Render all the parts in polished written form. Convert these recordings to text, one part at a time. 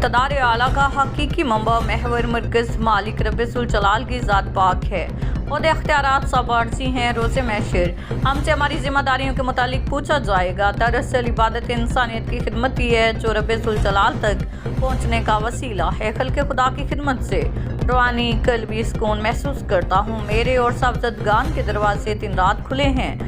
इक़्तिदार आला का हकीकी मंबा महवर मरकज़ मालिक रब्बुल जलाल की ज़ात पाक है। खुद इख्तियारात सबर्जी हैं। रोज़े महशर हमसे हमारी जिम्मेदारियों के मुतालिक पूछा जाएगा। दरअसल इबादत इंसानियत की खिदमत ही है जो रब्बुल जलाल तक पहुँचने का वसीला है। खल्क़े खुदा की खिदमत से रूहानी क़ल्बी सुकून महसूस करता हूँ। मेरे और साबज़दगान के दरवाजे दिन रात खुले हैं।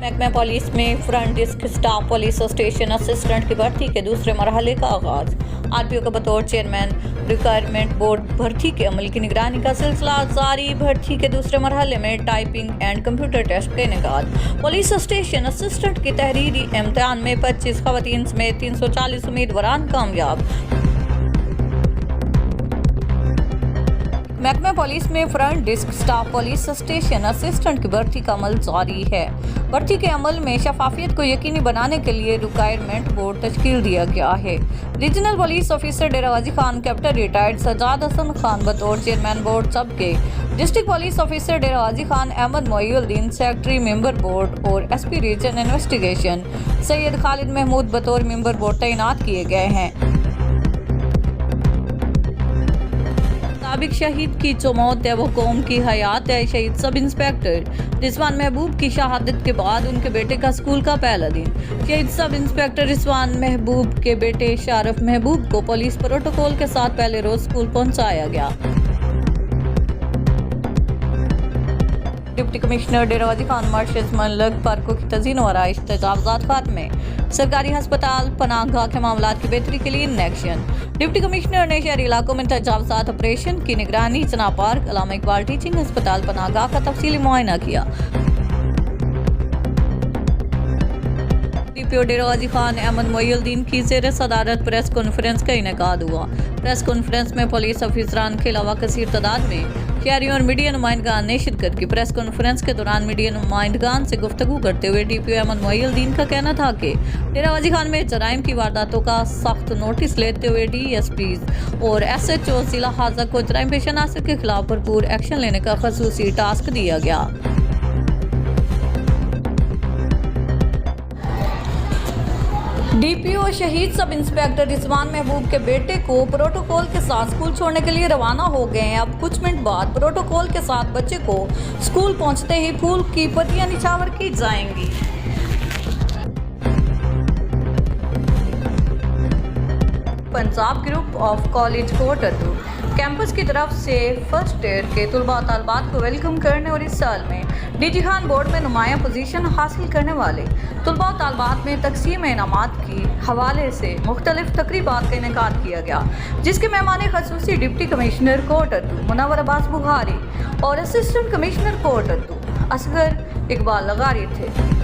महकमा पुलिस में front desk staff police station assistant की भर्ती के दूसरे मरहले का आगाज। आरपीओ का बतौर चेयरमैन रिक्वायरमेंट बोर्ड भर्ती के अमल की निगरानी का सिलसिला जारी। भर्ती के दूसरे मरहले में टाइपिंग एंड कंप्यूटर टेस्ट के इनेकाद। पुलिस स्टेशन असिस्टेंट की तहरीरी इम्तिहान में 25 खवातीन समेत 340 उम्मीदवारान कामयाब। महकमा पुलिस में front desk staff police station assistant की भर्ती का अमल जारी है। भर्ती के अमल में शफाफियत को यकीनी बनाने के लिए रिक्वायरमेंट बोर्ड तश्कील दिया गया है। Regional police officer Dera Ghazi Khan captain retired Sajjad Hassan Khan बतौर चेयरमैन बोर्ड सब के, district police officer Dera Ghazi Khan Ahmed Moinuddin secretary member board और SP region investigation Syed Khalid Mahmood बतौर मेंबर बोर्ड तैनात किए गए हैं। साबिक शहीद की जो मौत है वो कौम की हयात है। शहीद सब इंस्पेक्टर रिजवान महबूब की शहादत के बाद उनके बेटे का स्कूल का पहला दिन। शहीद सब इंस्पेक्टर रिजवान महबूब के बेटे शारफ महबूब को पुलिस प्रोटोकॉल के साथ पहले रोज स्कूल पहुंचाया गया। डिप्टी कमिश्नर डेरा गाजी खान मार्शल मलक पार्कों की तज़ीन और आइश तजावज़ात खात्मे। सरकारी अस्पताल पनाहगाह के मामलात की बेहतरी के लिए इन एक्शन। डिप्टी कमिश्नर ने शहरी इलाकों में तजावज़ात ऑपरेशन की निगरानी। जना पार्क अल्लामा इकबाल टीचिंग अस्पताल पनाहगाह का तफसीली मुआयना किया। डीपीओ डेरा गाजी खान अहमद मोइनुद्दीन की ज़ेर सदारत प्रेस कॉन्फ्रेंस का इनेकाद हुआ। प्रेस कॉन्फ्रेंस में पुलिस अफसरान के अलावा कसीर तादाद में शहरियों और मीडिया नुमाइंदगान ने शिरकत की। प्रेस कॉन्फ्रेंस के दौरान मीडिया नुमाइंदगान से गुफ्तगू करते हुए डीपीओ अहमद मोइनुद्दीन का कहना था कि डेरा गाजी खान में जराइम की वारदातों का सख्त नोटिस लेते हुए डीएसपी और एसएचओ जिला हाजा को जराइम पेशा नासिर के खिलाफ भरपूर एक्शन लेने का खसूसी टास्क दिया गया। डीपीओ शहीद सब इंस्पेक्टर रिजवान महबूब के बेटे को प्रोटोकॉल के साथ स्कूल छोड़ने के लिए रवाना हो गए हैं। अब कुछ मिनट बाद प्रोटोकॉल के साथ बच्चे को स्कूल पहुंचते ही फूल की पत्तियां निछावर की जाएंगी। Punjab group of college Kot Addu campus की तरफ से फर्स्ट ईयर के तुलबा तालबात को वेलकम करने और इस साल में डीजी खान बोर्ड में नुमाया पोजीशन हासिल करने वाले तुलबा तालबात में तकसीम इनामात की हवाले से मुख्तलिफ तकरीबात का इनेकाद किया गया, जिसके मेहमान खसूसी डिप्टी कमिश्नर कोटद्दू मुनव्वर अब्बास बुखारी और असिस्टेंट कमिश्नर कोटद्दू असगर इकबाल लगारी थे।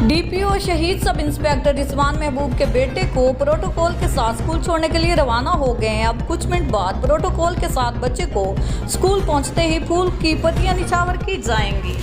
डीपीओ शहीद सब इंस्पेक्टर रिजवान महबूब के बेटे को प्रोटोकॉल के साथ स्कूल छोड़ने के लिए रवाना हो गए हैं। अब कुछ मिनट बाद प्रोटोकॉल के साथ बच्चे को स्कूल पहुंचते ही फूल की पत्तियां निछावर की जाएंगी।